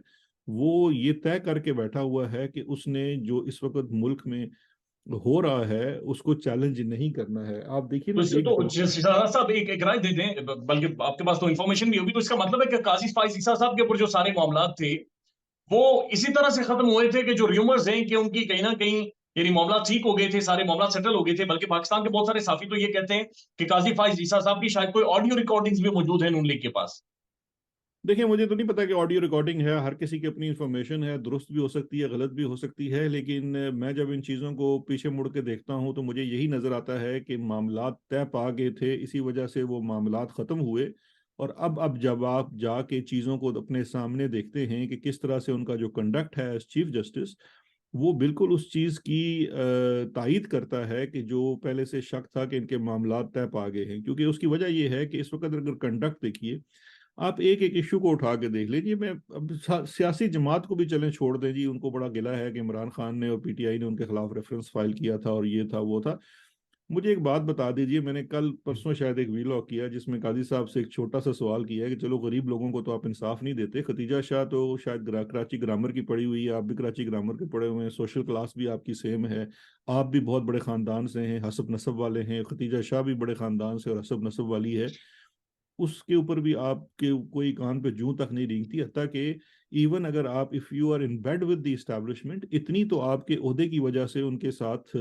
وہ یہ طے کر کے بیٹھا ہوا ہے کہ اس نے جو اس وقت ملک میں ہو رہا ہے اس کو چیلنج نہیں کرنا ہے. آپ دیکھیے نا ایک تو شہزاد صاحب ایک رائے دے دیں، بلکہ آپ کے پاس تو انفارمیشن بھی ہوگی. تو اس کا مطلب ہے کہ قاضی فائز عیسیٰ صاحب کے اوپر جو سارے معاملات تھے وہ اسی طرح سے ختم ہوئے تھے کہ جو ریومرز ہیں کہ ان کی کہیں نہ کہیں یعنی معاملات ٹھیک ہو گئے تھے، سارے معاملات سیٹل ہو گئے تھے. بلکہ پاکستان کے بہت سارے صحافی تو یہ کہتے ہیں کہ قاضی فائز عیسیٰ صاحب کی شاید کوئی آڈیو ریکارڈنگز بھی موجود ہیں نون لیگ کے پاس. دیکھیں مجھے تو نہیں پتا کہ آڈیو ریکارڈنگ ہے، ہر کسی کی اپنی انفارمیشن ہے، درست بھی ہو سکتی ہے، غلط بھی ہو سکتی ہے، لیکن میں جب ان چیزوں کو پیچھے مڑ کے دیکھتا ہوں تو مجھے یہی نظر آتا ہے کہ معاملات طے پا گئے تھے، اسی وجہ سے وہ معاملات ختم ہوئے. اور اب جب آپ جا کے چیزوں کو اپنے سامنے دیکھتے ہیں کہ کس طرح سے ان کا جو کنڈکٹ ہے ایز چیف جسٹس، وہ بالکل اس چیز کی تائید کرتا ہے کہ جو پہلے سے شک تھا کہ ان کے معاملات طے پا گئے ہیں. کیونکہ اس کی وجہ یہ ہے کہ اس وقت اگر کنڈکٹ دیکھیے، آپ ایک ایک ایشو کو اٹھا کے دیکھ لیجیے. میں اب سیاسی جماعت کو بھی چلیں چھوڑ دیں جی، ان کو بڑا گلہ ہے کہ عمران خان نے اور پی ٹی آئی نے ان کے خلاف ریفرنس فائل کیا تھا اور یہ تھا وہ تھا. مجھے ایک بات بتا دیجیے، میں نے کل پرسوں شاید ایک ویلاگ کیا جس میں قاضی صاحب سے ایک چھوٹا سا سوال کیا ہے کہ چلو غریب لوگوں کو تو آپ انصاف نہیں دیتے، ختیجہ شاہ تو شاید کراچی گرامر کی پڑھی ہوئی ہے، آپ بھی کراچی گرامر کے پڑھے ہوئے ہیں، سوشل کلاس بھی آپ کی سیم ہے، آپ بھی بہت بڑے خاندان سے ہیں، حسب نسب والے ہیں، ختیجہ شاہ بھی بڑے خاندان سے اور حسب نسب والی ہے. اس کے اوپر بھی آپ کے کوئی کان پہ جوں تک نہیں رینگتی، حتیٰ کہ ایون اگر آپ if you are in bed with the establishment, اتنی تو آپ کے عہدے کی وجہ سے ان کے ساتھ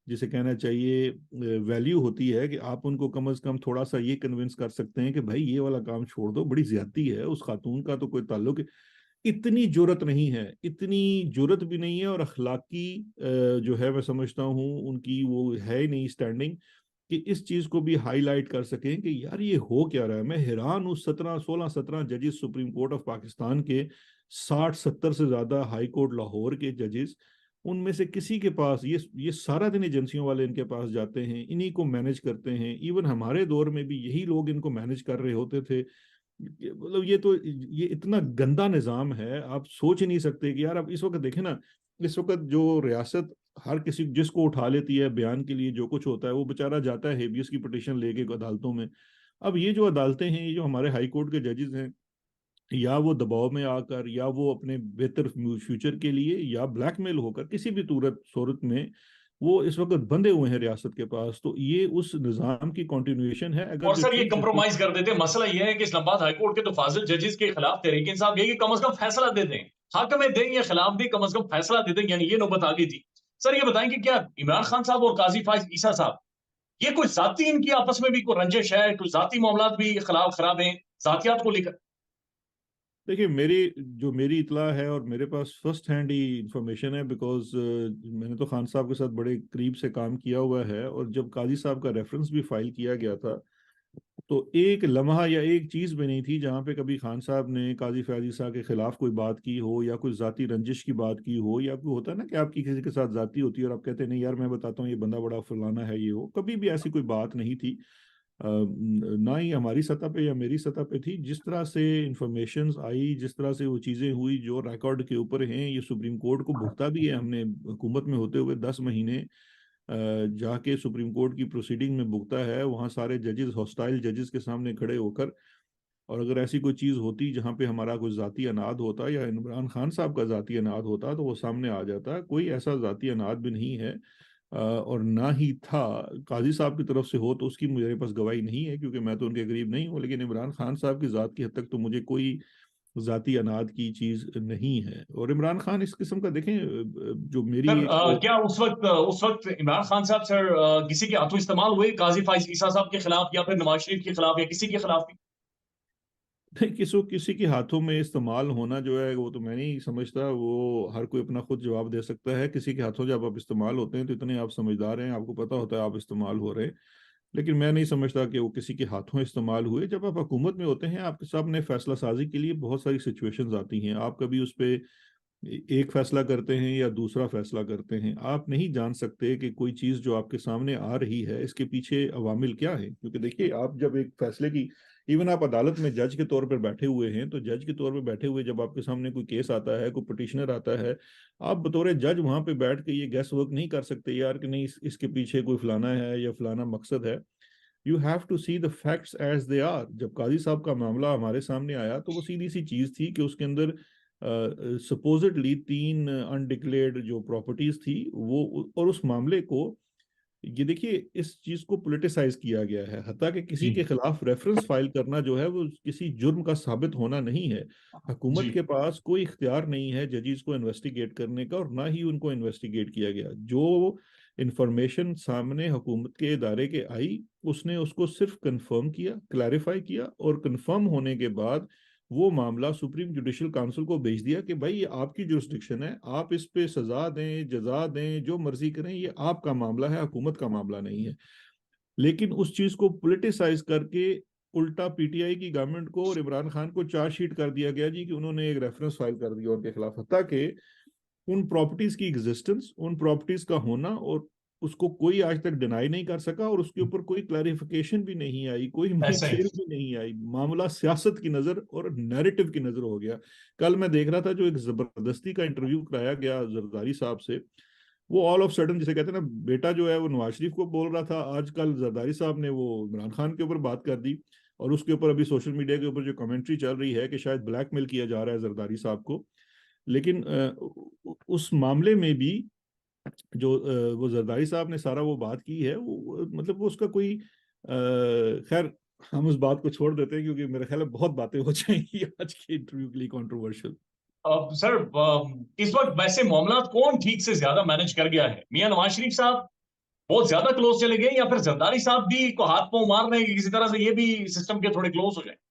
جسے کہنا چاہیے ویلیو ہوتی ہے کہ آپ ان کو کم از کم تھوڑا سا یہ کنونس کر سکتے ہیں کہ بھائی یہ والا کام چھوڑ دو، بڑی زیادتی ہے، اس خاتون کا تو کوئی تعلق. اتنی جرت نہیں ہے، اتنی جرت بھی نہیں ہے، اور اخلاقی جو ہے میں سمجھتا ہوں ان کی وہ ہے ہی نہیں اسٹینڈنگ کہ اس چیز کو بھی ہائی لائٹ کر سکیں کہ یار یہ ہو کیا رہا ہے. میں حیران ہوں، 17 ججز سپریم کورٹ آف پاکستان کے، 60-70 سے زیادہ ہائی کورٹ لاہور کے ججز، ان میں سے کسی کے پاس یہ سارا دن ایجنسیوں والے ان کے پاس جاتے ہیں، انہی کو مینج کرتے ہیں. ایون ہمارے دور میں بھی یہی لوگ ان کو مینج کر رہے ہوتے تھے. مطلب یہ اتنا گندا نظام ہے، آپ سوچ ہی نہیں سکتے کہ یار اب اس وقت دیکھیں نا، اس وقت جو ریاست ہر کسی جس کو اٹھا لیتی ہے بیان کے لیے جو کچھ ہوتا ہے، وہ بےچارہ جاتا ہے ہیبیس کی پٹیشن لے کے عدالتوں میں. اب یہ جو عدالتیں ہیں، یہ جو ہمارے ہائی کورٹ کے ججز ہیں، یا وہ دباؤ میں آ کر، یا وہ اپنے بہتر فیوچر کے لیے، یا بلیک میل ہو کر، کسی بھی صورت میں وہ اس وقت بندے ہوئے ہیں ریاست کے پاس. تو یہ اس نظام کی کنٹینیوشن ہے. اگر اور جو سر یہ چیف جسٹس کمپرومائز کر دیتے ہیں. مسئلہ یہ ہے کہ اسلام آباد ہائی کورٹ کے تو فاضل ججز کے خلاف تحریک انصاف یہ کہ کم از کم فیصلہ دے دیں، حاکم دیں یا خلاف دیں، کم از کم فیصلہ دے دیں. یعنی یہ نوبت آ گئی تھی. سر یہ بتائیں کہ کیا عمران خان صاحب اور قاضی فائز عیسیٰ صاحب یہ کوئی ذاتی ان کی آپس میں بھی کوئی رنجش ہے، کوئی ذاتی معاملات بھی خراب ہیں ذاتیات کو لے کر؟ دیکھیے میری اطلاع ہے اور میرے پاس فرسٹ ہینڈ ہی انفارمیشن ہے، بیکاز میں نے تو خان صاحب کے ساتھ بڑے قریب سے کام کیا ہوا ہے. اور جب قاضی صاحب کا ریفرنس بھی فائل کیا گیا تھا تو ایک لمحہ یا ایک چیز بھی نہیں تھی جہاں پہ کبھی خان صاحب نے قاضی فیاض عیسیٰ کے خلاف کوئی بات کی ہو یا کوئی ذاتی رنجش کی بات کی ہو، یا کوئی ہوتا ہے نا کہ آپ کی کسی کے ساتھ ذاتی ہوتی ہے اور آپ کہتے ہیں نہیں یار میں بتاتا ہوں یہ بندہ بڑا فلانا ہے، یہ ہو، کبھی بھی ایسی کوئی بات نہیں تھی۔ نہ ہی ہماری سطح پہ یا میری سطح پہ تھی۔ جس طرح سے انفارمیشنز آئی، جس طرح سے وہ چیزیں ہوئی جو ریکارڈ کے اوپر ہیں، یہ سپریم کورٹ کو بھگتا بھی ہے ہم نے حکومت میں ہوتے ہوئے 10 مہینے جا کے سپریم کورٹ کی پروسیڈنگ میں بھگتا ہے، وہاں سارے ججز ہاسٹائل ججز کے سامنے کھڑے ہو کر۔ اور اگر ایسی کوئی چیز ہوتی جہاں پہ ہمارا کوئی ذاتی اناد ہوتا یا عمران خان صاحب کا ذاتی اناد ہوتا تو وہ سامنے آ جاتا۔ کوئی ایسا ذاتی اناد بھی نہیں ہے، اور نہ ہی تھا۔ قاضی صاحب کی طرف سے ہو تو اس کی میرے پاس گواہی نہیں ہے کیونکہ میں تو ان کے قریب نہیں ہوں، لیکن عمران خان صاحب کی ذات کی حد تک تو مجھے کوئی ذاتی اناد کی چیز نہیں ہے۔ اور عمران خان اس قسم کا دیکھیں، جو میری سر ایک کیا اس وقت عمران خان صاحب سر کسی کے ہاتھوں استعمال ہوئے قاضی فائز عیسیٰ صاحب کے خلاف یا پھر نواز شریف کے خلاف یا کسی کے خلاف بھی؟ نہیں، کسی کے ہاتھوں میں استعمال ہونا جو ہے وہ تو میں نہیں سمجھتا، وہ ہر کوئی اپنا خود جواب دے سکتا ہے۔ کسی کے ہاتھوں جب آپ استعمال ہوتے ہیں تو اتنے آپ سمجھدار ہیں، آپ کو پتا ہوتا ہے آپ استعمال ہو رہے ہیں، لیکن میں نہیں سمجھتا کہ وہ کسی کے ہاتھوں استعمال ہوئے۔ جب آپ حکومت میں ہوتے ہیں آپ کے سامنے فیصلہ سازی کے لیے بہت ساری سچویشنز آتی ہیں، آپ کبھی اس پہ ایک فیصلہ کرتے ہیں یا دوسرا فیصلہ کرتے ہیں، آپ نہیں جان سکتے کہ کوئی چیز جو آپ کے سامنے آ رہی ہے اس کے پیچھے عوامل کیا ہیں، کیونکہ دیکھیے آپ جب ایک فیصلے کی، ایون آپ عدالت میں جج کے طور پر بیٹھے ہوئے ہیں تو جج کے طور پہ بیٹھے ہوئے جب آپ کے سامنے کوئی کیس آتا ہے، کوئی پٹیشنر آتا ہے، آپ بطور جج وہاں پہ بیٹھ کے یہ گیس ورک نہیں کر سکتے یار کہ نہیں اس کے پیچھے کوئی فلانا ہے یا فلانا مقصد ہے۔ You have to see the facts as they are. جب قاضی صاحب کا معاملہ ہمارے سامنے آیا تو وہ سیدھی سی چیز تھی کہ اس کے اندر سپوزڈلی 3 انڈکلیئرڈ جو پراپرٹیز تھی وہ، اور اس معاملے کو یہ دیکھیے اس چیز کو پولیٹیسائز کیا گیا ہے، حتیٰ کہ کسی جی کے خلاف ریفرنس فائل کرنا جو ہے وہ کسی جرم کا ثابت ہونا نہیں ہے۔ حکومت جی کے پاس کوئی اختیار نہیں ہے ججز کو انویسٹیگیٹ کرنے کا، اور نہ ہی ان کو انویسٹیگیٹ کیا گیا۔ جو انفارمیشن سامنے حکومت کے ادارے کے آئی اس نے اس کو صرف کنفرم کیا، کلیریفائی کیا، اور کنفرم ہونے کے بعد وہ معاملہ سپریم جوڈیشل کانسل کو بھیج دیا کہ بھائی یہ آپ کی جورسڈکشن ہے، آپ اس پہ سزا دیں، جزا دیں، جو مرضی کریں، یہ آپ کا معاملہ ہے، حکومت کا معاملہ نہیں ہے۔ لیکن اس چیز کو پولیٹیسائز کر کے الٹا پی ٹی آئی کی گورنمنٹ کو اور عمران خان کو چارج شیٹ کر دیا گیا جی کہ انہوں نے ایک ریفرنس فائل کر دیا ان کے خلاف، حتیٰ کہ ان پراپرٹیز کی ایگزسٹنس، ان پراپرٹیز کا ہونا، اور اس کو کوئی آج تک ڈینائی نہیں کر سکا، اور اس کے اوپر کوئی کلیریفیکیشن بھی نہیں آئی، کوئی ایسا ہی میچیر بھی نہیں آئی۔ معاملہ سیاست کی نظر اور نیریٹو کی نظر ہو گیا۔ کل میں دیکھ رہا تھا جو ایک زبردستی کا انٹرویو کرایا گیا زرداری صاحب سے، وہ آل آف سڈن جسے کہتے ہیں نا بیٹا جو ہے وہ نواز شریف کو بول رہا تھا، آج کل زرداری صاحب نے وہ عمران خان کے اوپر بات کر دی، اور اس کے اوپر ابھی سوشل میڈیا کے اوپر جو کمنٹری چل رہی ہے کہ شاید بلیک میل کیا جا رہا ہے زرداری صاحب کو۔ لیکن اس معاملے میں بھی جو وہ زرداری صاحب نے سارا وہ بات کی ہے، وہ مطلب وہ اس کا کوئی خیر ہم اس بات کو چھوڑ دیتے ہیں کیونکہ میرے خیال میں بہت باتیں ہو جائیں گی آج کے انٹرویو کے لیے کنٹروورشل۔ سر اس وقت ویسے معاملات کون ٹھیک سے زیادہ مینج کر گیا ہے؟ میاں نواز شریف صاحب بہت زیادہ کلوز چلے گئے یا پھر زرداری صاحب بھی کو ہاتھ پاؤں مار رہے ہیں کہ کسی طرح سے یہ بھی سسٹم کے تھوڑے کلوز ہو جائیں؟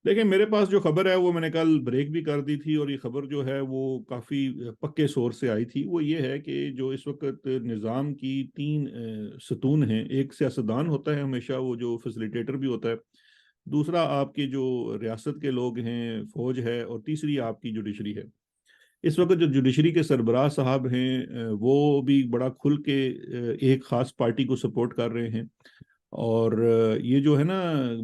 دیکھیں میرے پاس جو خبر ہے وہ میں نے کل بریک بھی کر دی تھی، اور یہ خبر جو ہے وہ کافی پکے سورس سے آئی تھی۔ وہ یہ ہے کہ جو اس وقت نظام کی 3 ستون ہیں، ایک سیاستدان ہوتا ہے ہمیشہ وہ جو فیسلیٹیٹر بھی ہوتا ہے، دوسرا آپ کے جو ریاست کے لوگ ہیں فوج ہے، اور تیسری آپ کی جوڈیشری ہے۔ اس وقت جو جوڈیشری کے سربراہ صاحب ہیں وہ بھی بڑا کھل کے ایک خاص پارٹی کو سپورٹ کر رہے ہیں، اور یہ جو ہے نا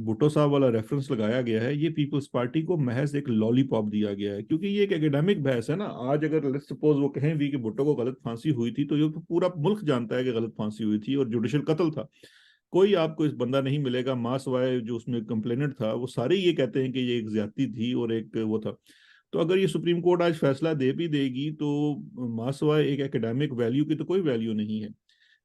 بھٹو صاحب والا ریفرنس لگایا گیا ہے، یہ پیپلز پارٹی کو محض ایک لالی پاپ دیا گیا ہے، کیونکہ یہ ایک ایکیڈیمک بحث ہے نا۔ آج اگر لیٹس سپوز وہ کہیں بھی کہ بھٹو کو غلط پھانسی ہوئی تھی تو یہ پورا ملک جانتا ہے کہ غلط پھانسی ہوئی تھی اور جوڈیشل قتل تھا، کوئی آپ کو اس بندہ نہیں ملے گا ماں سوائے جو اس میں کمپلیننٹ تھا، وہ سارے یہ کہتے ہیں کہ یہ ایک زیادتی تھی اور ایک وہ تھا۔ تو اگر یہ سپریم کورٹ آج فیصلہ دے بھی دے گی تو ماں سوائے ایک ایکیڈیمک ویلیو کی تو کوئی ویلیو نہیں ہے۔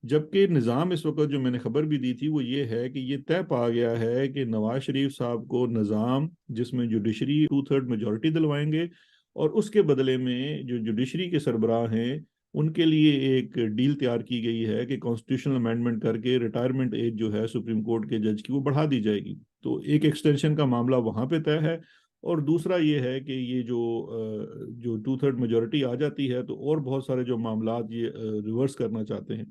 جبکہ نظام اس وقت جو میں نے خبر بھی دی تھی وہ یہ ہے کہ یہ طے پا گیا ہے کہ نواز شریف صاحب کو نظام جس میں جوڈیشری 2/3 میجورٹی دلوائیں گے، اور اس کے بدلے میں جو جوڈیشری کے سربراہ ہیں ان کے لیے ایک ڈیل تیار کی گئی ہے کہ کانسٹیٹیوشنل امینڈمنٹ کر کے ریٹائرمنٹ ایج جو ہے سپریم کورٹ کے جج کی وہ بڑھا دی جائے گی۔ تو ایک ایکسٹینشن کا معاملہ وہاں پہ طے ہے، اور دوسرا یہ ہے کہ یہ جو 2/3 میجورٹی آ جاتی ہے تو اور بہت سارے جو معاملات یہ ریورس کرنا چاہتے ہیں۔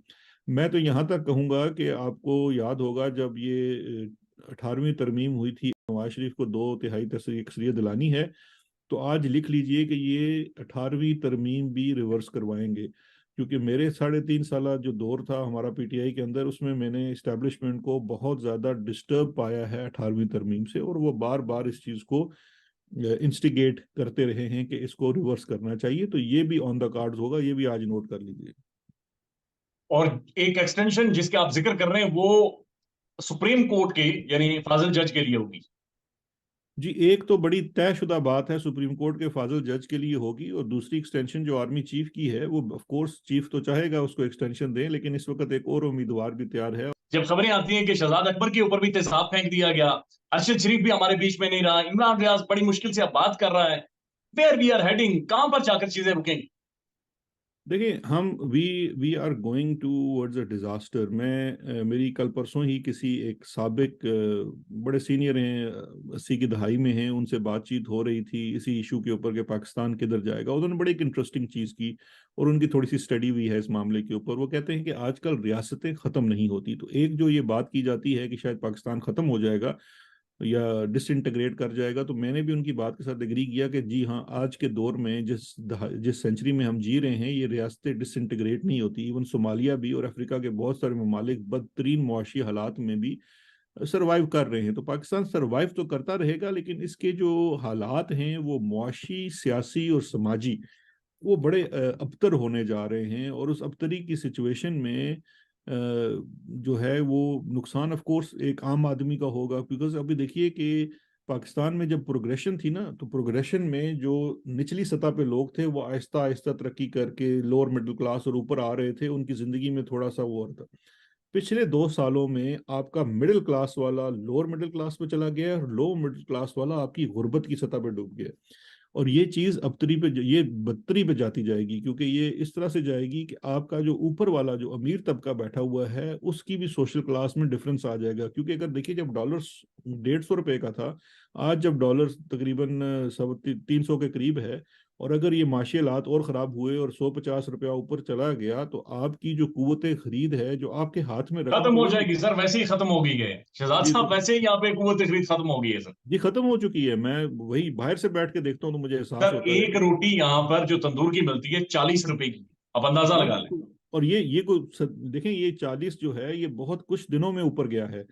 میں تو یہاں تک کہوں گا کہ آپ کو یاد ہوگا جب یہ 18वीं तरमीम हुई थी, नवाज शरीफ को 2/3 अक्सरियत दिलानी है, तो आज लिख लीजिए कि ये 18वीं तरमीम भी रिवर्स करवाएंगे। क्योंकि मेरे 3.5 साल जो दौर था हमारा पीटीआई के अंदर, उसमें मैंने इस्टेब्लिशमेंट को बहुत ज़्यादा डिस्टर्ब पाया है 18वीं तरमीम से, और वो बार बार इस चीज़ को इंस्टिगेट करते रहे हैं कि इसको रिवर्स करना चाहिए। तो ये भी ऑन द कार्ड्स होगा, ये भी आज नोट कर लीजिए। और एक एक्सटेंशन जिसके आप जिक्र कर रहे हैं वो सुप्रीम कोर्ट के यानी फाजिल जज के लिए होगी। जी, एक तो बड़ी तयशुदा बात है, सुप्रीम कोर्ट के फाजिल जज के लिए होगी, और दूसरी एक्सटेंशन जो आर्मी चीफ की है, वो ऑफ कोर्स चीफ तो चाहेगा उसको एक्सटेंशन दें, लेकिन इस वक्त एक और उम्मीदवार भी तैयार है। जब खबरें आती हैं कि शहजाद अकबर के ऊपर भी तेजाब फेंक दिया गया, अरशद शरीफ भी हमारे बीच में नहीं रहा, इमरान रियाज बड़ी मुश्किल से अब बात कर रहा है, वेयर वी आर हेडिंग, कहां पर जाकर चीजें रुकेंगी? देखिए, हम we are going towards a disaster. मेरी कल परसों ही किसी एक साबिक बड़े सीनियर हैं, 80 की दहाई में हैं, उनसे बातचीत हो रही थी इसी इशू के ऊपर कि पाकिस्तान किधर जाएगा। उन्होंने बड़ी एक इंटरेस्टिंग चीज़ की, और उनकी थोड़ी सी स्टडी भी है इस मामले के ऊपर। वो कहते हैं कि आजकल रियासतें ख़त्म नहीं होती। तो एक जो ये बात की जाती है कि शायद पाकिस्तान ख़त्म हो जाएगा या डिसइंटीग्रेट कर जाएगा, तो मैंने भी उनकी बात के साथ एग्री किया कि जी हाँ, आज के दौर में जिस सेंचुरी में हम जी रहे हैं, ये रियासतें डिसइंटीग्रेट नहीं होती। इवन सोमालिया भी और अफ्रीका के बहुत सारे ममालिक बदतरीन मुआशी हालात में भी सरवाइव कर रहे हैं। तो पाकिस्तान सरवाइव तो करता रहेगा, लेकिन इसके जो हालात हैं वो मुआशी, सियासी और समाजी, वो बड़े अबतर होने जा रहे हैं। और उस अबतरी की सिचुएशन में जो है वो नुकसान ऑफ कोर्स एक आम आदमी का होगा। बिकॉज अभी देखिए कि पाकिस्तान में जब प्रोग्रेशन थी ना, तो प्रोग्रेशन में जो निचली सतह पे लोग थे वो आहिस्ता आहिस्ता तरक्की करके लोअर मिडिल क्लास और ऊपर आ रहे थे, उनकी जिंदगी में थोड़ा सा वो था। पिछले 2 सालों में आपका मिडिल क्लास वाला लोअर मिडिल क्लास पे चला गया, और लो मिडिल क्लास वाला आपकी गुर्बत की सतह पे डूब गया। और ये चीज अबतरी पे, ये बदतरी पे जाती जाएगी, क्योंकि ये इस तरह से जाएगी कि आपका जो ऊपर वाला जो अमीर तबका बैठा हुआ है उसकी भी सोशल क्लास में डिफरेंस आ जाएगा। क्योंकि अगर देखिए, जब डॉलर 150 रुपए का था, आज जब डॉलर तकरीबन 300 के करीब है, और अगर ये माशी हालात और ख़राब हुए और 150 रुपया ऊपर चला गया, तो आपकी जो कुव्वत खरीद है, जो आपके हाथ में रकम खत्म है, हो वो भी। जाएगी सर, वैसे ही खत्म हो गई है शहजाद जी साहब, वैसे ही यहाँ पे कुव्वत खरीद खत्म हो गई है सर। जी, खत्म हो चुकी है। मैं वही बाहर से बैठ के देखता हूँ तो मुझे एहसास सर होता है। एक रोटी यहाँ पर जो तंदूर की मिलती है 40 रुपए की, आप अंदाजा जी लगा लें। बिल्कुल। और ये देखें, ये 40 जो है, ये बहुत कुछ दिनों में ऊपर गया है।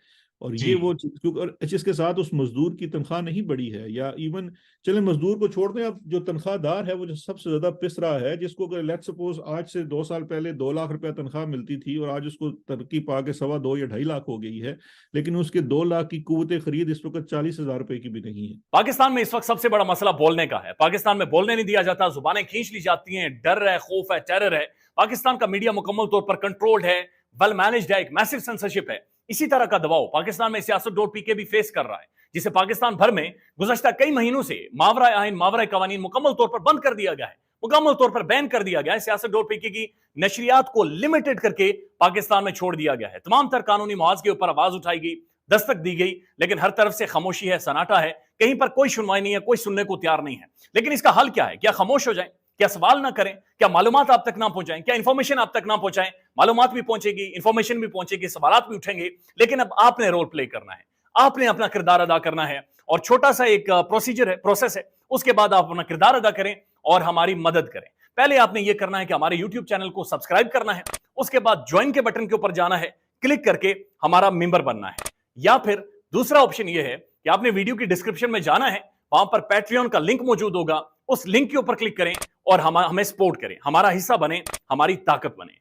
और जी ये वो क्योंकि और इसके साथ उस मजदूर की तनख्वाह नहीं बढ़ी है, या इवन चले मजदूर को छोड़ दें, अब जो तनख्वाहदार है वो जो सबसे ज्यादा पिस रहा है, जिसको अगर लेट सपोज आज से 2 साल पहले 2 लाख रुपया तनख्वाह मिलती थी, और आज उसको तरक्की पा के 2.25 या 2.5 लाख हो गई है, लेकिन उसके 2 लाख की कुव्वत खरीद इस वक्त 40,000 रुपए की भी नहीं है। पाकिस्तान में इस वक्त सबसे बड़ा मसला बोलने का है। पाकिस्तान में बोलने नहीं दिया जाता, जुबानें खींच ली जाती हैं, डर है, खौफ है, टेरर है। पाकिस्तान का मीडिया मुकम्मल तौर पर कंट्रोल्ड है, वेल मैनेज्ड है, एक मैसिव सेंसरशिप है। इसी तरह का दबाव पाकिस्तान में सियासत.pk भी फेस कर रहा है, जिसे पाकिस्तान भर में गुज़श्ता कई महीनों से मावरा आइन, मावरा कवानीन मुकम्मल तौर पर बंद कर दिया गया है, मुकम्मल तौर पर बैन कर दिया गया है। सियासत.pk की नशरियात को लिमिटेड करके पाकिस्तान में छोड़ दिया गया है। तमाम तर कानूनी मुआवजे के ऊपर आवाज उठाई गई, दस्तक दी गई, लेकिन हर तरफ से खामोशी है, सन्नाटा है, कहीं पर कोई सुनवाई नहीं है, कोई सुनने को तैयार नहीं है। लेकिन इसका हल क्या है? क्या खामोश हो जाएं? क्या सवाल ना करें? क्या मालूमात आप तक ना पहुंचाएं? क्या इंफॉर्मेशन आप तक ना पहुंचाएं? मालूमात भी पहुंचेगी, इंफॉर्मेशन भी पहुंचेगी, सवालात भी उठेंगे, लेकिन अब आपने रोल प्ले करना है, आपने अपना किरदार अदा करना है। और छोटा सा एक प्रोसीजर है, प्रोसेस है, उसके बाद आप अपना किरदार अदा करें और हमारी मदद करें। पहले आपने यह करना है कि हमारे यूट्यूब चैनल को सब्सक्राइब करना है, उसके बाद ज्वाइन के बटन के ऊपर जाना है, क्लिक करके हमारा मेंबर बनना है। या फिर दूसरा ऑप्शन यह है कि आपने वीडियो की डिस्क्रिप्शन में जाना है, वहां पर पैट्रियन का लिंक मौजूद होगा, उस लिंक के ऊपर क्लिक करें और हमें सपोर्ट करें, हमारा हिस्सा बने, हमारी ताकत बने।